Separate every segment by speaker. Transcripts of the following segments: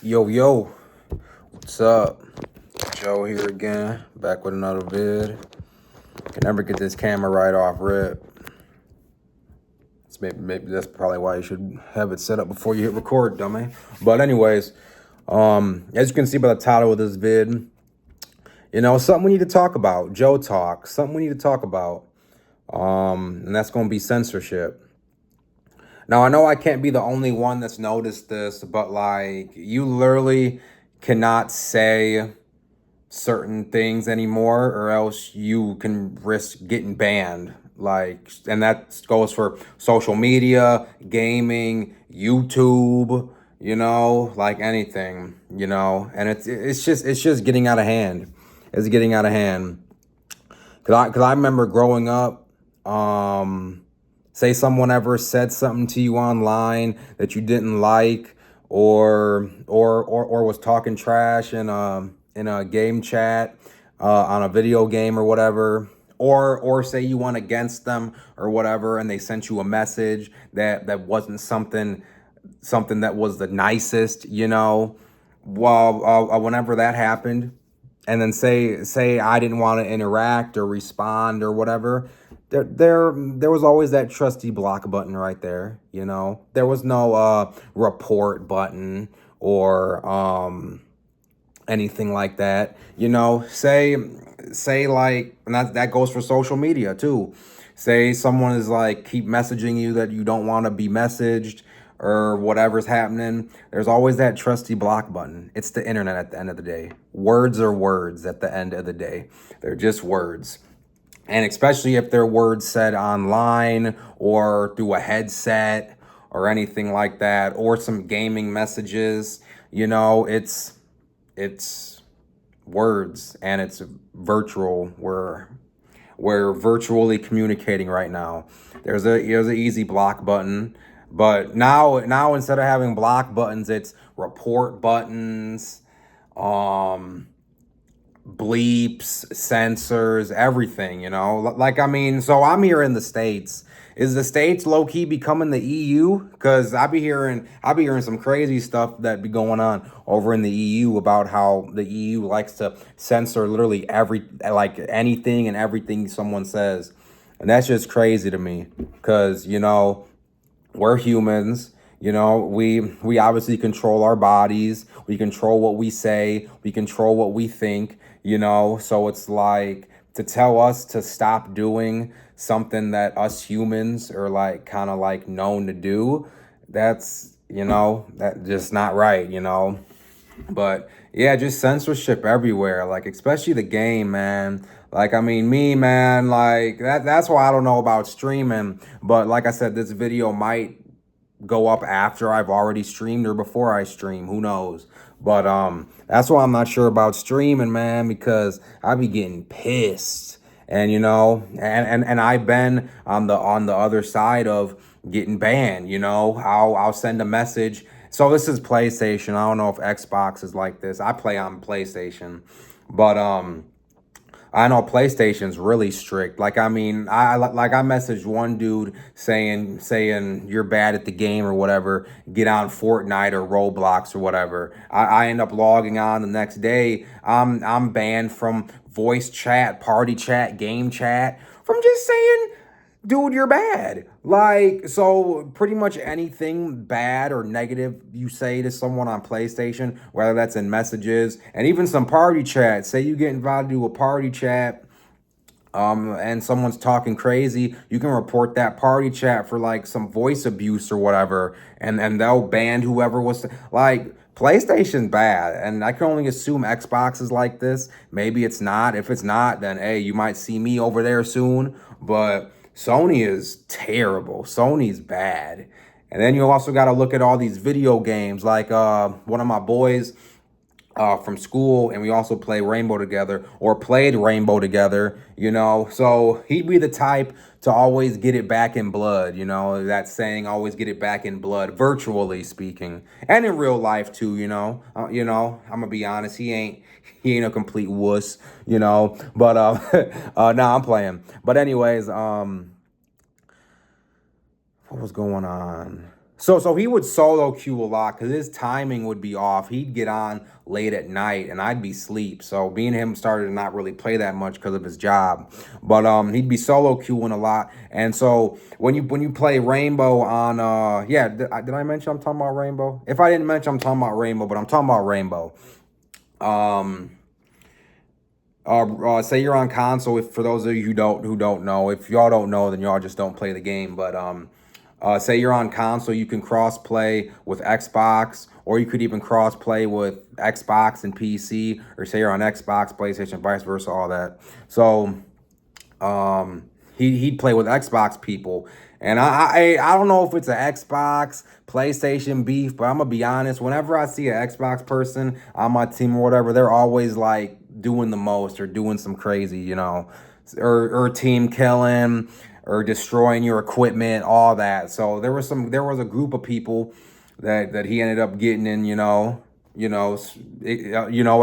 Speaker 1: Yo, what's up? Joe here again, back with another vid. Can never get this camera right off rip. Maybe that's probably why you should have it set up before you hit record, dummy. But anyways, as you can see by the title of this vid, something we need to talk about. Joe talk, something we need to talk about. And that's gonna be censorship. Now I know I can't be the only one that's noticed this, but like you literally cannot say certain things anymore or else you can risk getting banned, like, and that goes for social media, gaming, YouTube, like anything, and it's just getting out of hand. It's getting out of hand. Cause I remember growing up, say someone ever said something to you online that you didn't like, or was talking trash in a game chat, on a video game or whatever, or say you went against them or whatever, and they sent you a message that wasn't something that was the nicest, well, whenever that happened, and then say I didn't want to interact or respond or whatever, there was always that trusty block button right there. There was no report button or anything like that. Say like, and that goes for social media too. Say someone is like keep messaging you that you don't want to be messaged or whatever's happening. There's always that trusty block button. It's the internet at the end of the day. Words are words at the end of the day. They're just words. And especially if they're words said online or through a headset or anything like that, or some gaming messages, it's words and it's virtual. We're virtually communicating right now. There's a easy block button, but now instead of having block buttons, it's report buttons, bleeps, censors, everything, like, I mean, so I'm here in the States. Is the States low key becoming the EU? Cause I be hearing some crazy stuff that be going on over in the EU about how the EU likes to censor literally like anything and everything someone says. And that's just crazy to me. Cause, we're humans. We obviously control our bodies. We control what we say. We control what we think. So it's like, to tell us to stop doing something that us humans are like kind of like known to do, that's that just not right. But yeah, just censorship everywhere, like especially the game, man. Like, I mean, me, man, like that's why I don't know about streaming. But like I said, this video might go up after I've already streamed or before I stream. Who knows? But that's why I'm not sure about streaming, man, because I be getting pissed. And and I've been on the other side of getting banned. I'll send a message. So this is PlayStation. I don't know if Xbox is like this. I play on PlayStation. But I know PlayStation's really strict. Like, I mean, I messaged one dude saying you're bad at the game or whatever. Get on Fortnite or Roblox or whatever. I end up logging on the next day. I'm banned from voice chat, party chat, game chat from just saying, dude, you're bad. Like, so pretty much anything bad or negative you say to someone on PlayStation, whether that's in messages and even some party chat, say you get invited to a party chat, and someone's talking crazy, you can report that party chat for like some voice abuse or whatever, and they'll ban whoever was like. PlayStation's bad, and I can only assume Xbox is like this. Maybe it's not. If it's not, then hey, you might see me over there soon. But Sony is terrible. Sony's bad. And then you also got to look at all these video games. Like one of my boys from school, and we also play Rainbow together, or played Rainbow together, So he'd be the type to always get it back in blood, that saying, always get it back in blood, virtually speaking, and in real life too, I'm gonna be honest, he ain't a complete wuss, But no, I'm playing. But anyways, what was going on? So he would solo queue a lot because his timing would be off. He'd get on late at night and I'd be asleep. So me and him started to not really play that much because of his job. But he'd be solo queuing a lot. And so when you play Rainbow on yeah, did I mention I'm talking about Rainbow? If I didn't mention I'm talking about Rainbow, but I'm talking about Rainbow. Um say you're on console. If for those of you who don't know, if y'all don't know, then y'all just don't play the game. But say you're on console, you can cross play with Xbox, or you could even cross play with Xbox and PC, or say you're on Xbox, PlayStation, vice versa, all that. So he'd play with Xbox people, and I don't know if it's an Xbox PlayStation beef, but I'm gonna be honest. Whenever I see an Xbox person on my team or whatever, they're always like doing the most or doing some crazy, or team killing or destroying your equipment, all that. So there was a group of people that he ended up getting in, a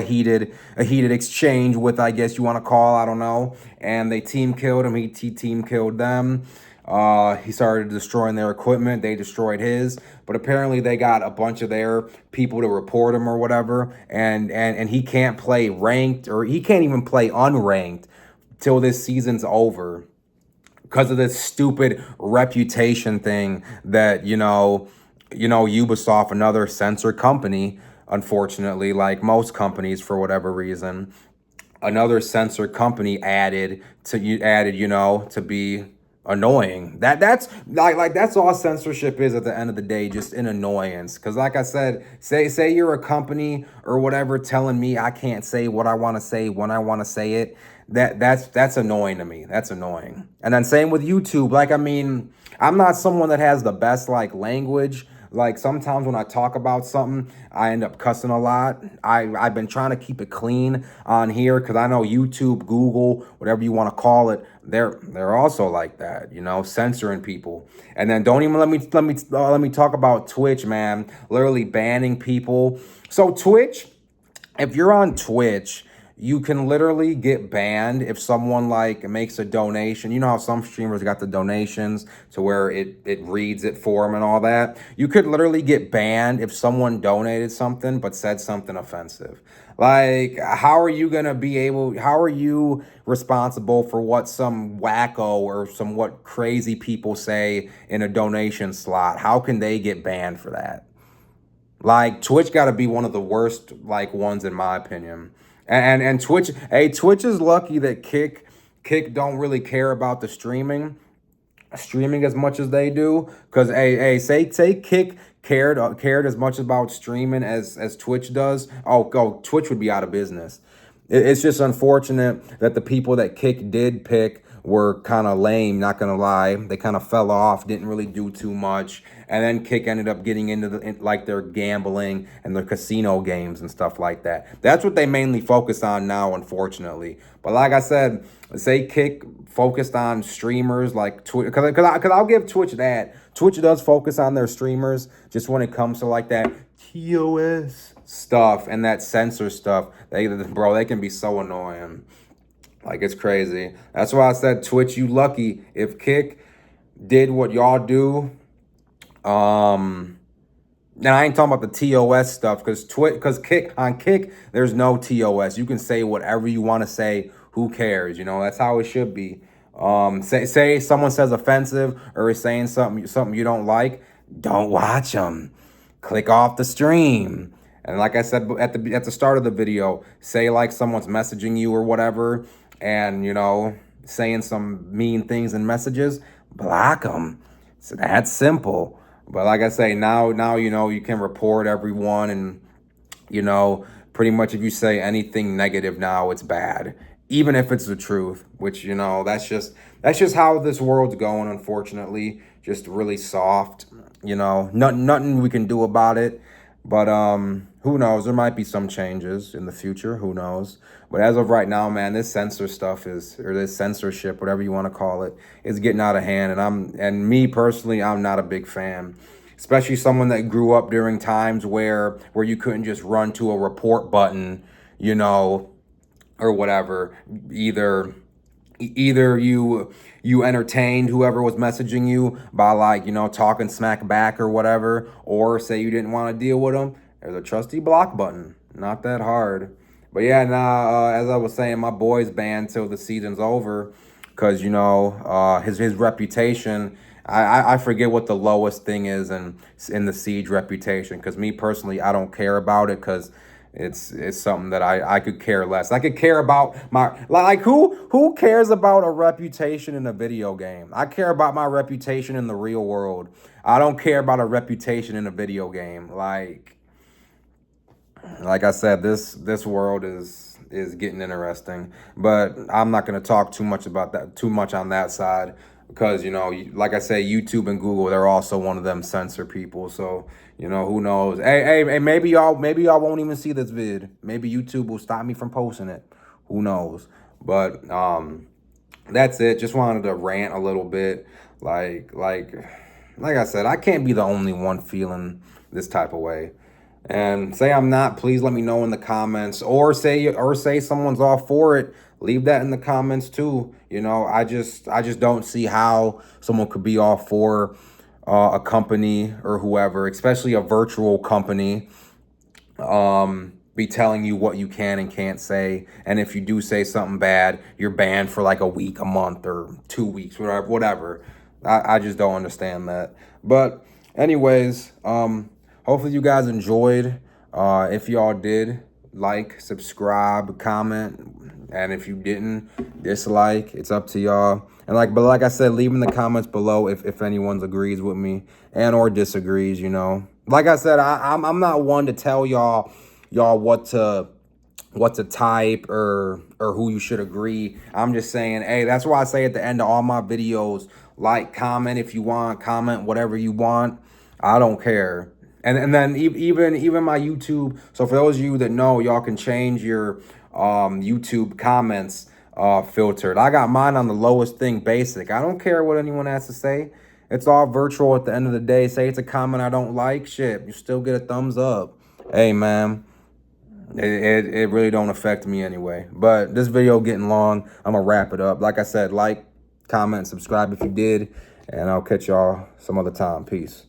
Speaker 1: heated exchange with, I guess you want to call, I don't know. And they team killed him. He team killed them. He started destroying their equipment. They destroyed his, but apparently they got a bunch of their people to report him or whatever. And he can't play ranked, or he can't even play unranked till this season's over because of this stupid reputation thing that Ubisoft, another censor company, unfortunately, like most companies for whatever reason, another censor company added to be annoying. That's all censorship is at the end of the day, just an annoyance. Because like I said, say you're a company or whatever telling me I can't say what I want to say when I want to say it. That's annoying to me. That's annoying. And then same with YouTube. Like, I mean, I'm not someone that has the best like language. Like sometimes when I talk about something, I end up cussing a lot. I've been trying to keep it clean on here because I know YouTube, Google, whatever you want to call it, they're also like that, censoring people. And then don't even let me talk about Twitch, man. Literally banning people. So Twitch, if you're on Twitch, you can literally get banned if someone like makes a donation. You know how some streamers got the donations to where it reads it for them and all that. You could literally get banned if someone donated something but said something offensive. Like, how are you responsible for what some wacko or some what crazy people say in a donation slot? How can they get banned for that? Like Twitch got to be one of the worst like ones in my opinion. And Twitch is lucky that Kick don't really care about the streaming as much as they do. Cause say Kick cared as much about streaming as Twitch does. Oh, Twitch would be out of business. It's just unfortunate that the people that Kick did pick were kind of lame, not gonna lie. They kind of fell off, didn't really do too much. And then Kick ended up getting into like their gambling and their casino games and stuff like that. That's what they mainly focus on now, unfortunately. But like I said, say Kick focused on streamers like Twitch, because I'll give Twitch that. Twitch does focus on their streamers just when it comes to like that TOS stuff and that censor stuff. They can be so annoying. Like, it's crazy. That's why I said, Twitch, you lucky. If Kick did what y'all do, now I ain't talking about the TOS stuff, because Kick, there's no TOS. You can say whatever you want to say. Who cares? That's how it should be. Say someone says offensive or is saying something you don't like, don't watch them. Click off the stream. And like I said at the start of the video, say like someone's messaging you or whatever, and saying some mean things in messages, block them. So that's simple. But like I say, now you can report everyone, and pretty much if you say anything negative now, it's bad, even if it's the truth. Which that's just how this world's going. Unfortunately, just really soft. Nothing we can do about it. But who knows? There might be some changes in the future. Who knows? But as of right now, man, this this censorship, whatever you want to call it, is getting out of hand. And me personally, I'm not a big fan. Especially someone that grew up during times where you couldn't just run to a report button, or whatever. Either either you entertained whoever was messaging you by, like, you know, talking smack back or whatever, or say you didn't want to deal with them, there's a trusty block button. Not that hard. But yeah, nah, as I was saying, my boy's banned till the season's over, because, you know, his reputation, I forget what the lowest thing is in the Siege reputation, because me personally, I don't care about it, because it's something that I could care less. I could care about my, like, who cares about a reputation in a video game? I care about my reputation in the real world. I don't care about a reputation in a video game. Like I said, this world is getting interesting, but I'm not going to talk too much on that side, because, you know, like I say, YouTube and Google, they're also one of them censor people. So, you know, who knows? Hey, maybe y'all won't even see this vid. Maybe YouTube will stop me from posting it. Who knows? But that's it. Just wanted to rant a little bit. Like I said, I can't be the only one feeling this type of way. And say I'm not, please let me know in the comments, or say someone's all for it. Leave that in the comments too. You know, I just don't see how someone could be all for a company or whoever, especially a virtual company, be telling you what you can and can't say. And if you do say something bad, you're banned for like a week, a month, or 2 weeks, whatever. I just don't understand that. But anyways, hopefully you guys enjoyed. If y'all did, like, subscribe, comment, and if you didn't, dislike. It's up to y'all. And like I said, leave in the comments below if anyone agrees with me and or disagrees. You know, like I said, I'm not one to tell y'all what to type or who you should agree. I'm just saying, hey, that's why I say at the end of all my videos, like, comment if you want, comment whatever you want. I don't care. And then even my YouTube. So for those of you that know, y'all can change your YouTube comments filtered. I got mine on the lowest thing, basic. I don't care what anyone has to say. It's all virtual at the end of the day. Say it's a comment I don't like, shit, you still get a thumbs up. Hey, man. It really don't affect me anyway. But this video getting long. I'm gonna wrap it up. Like I said, like, comment, subscribe if you did, and I'll catch y'all some other time. Peace.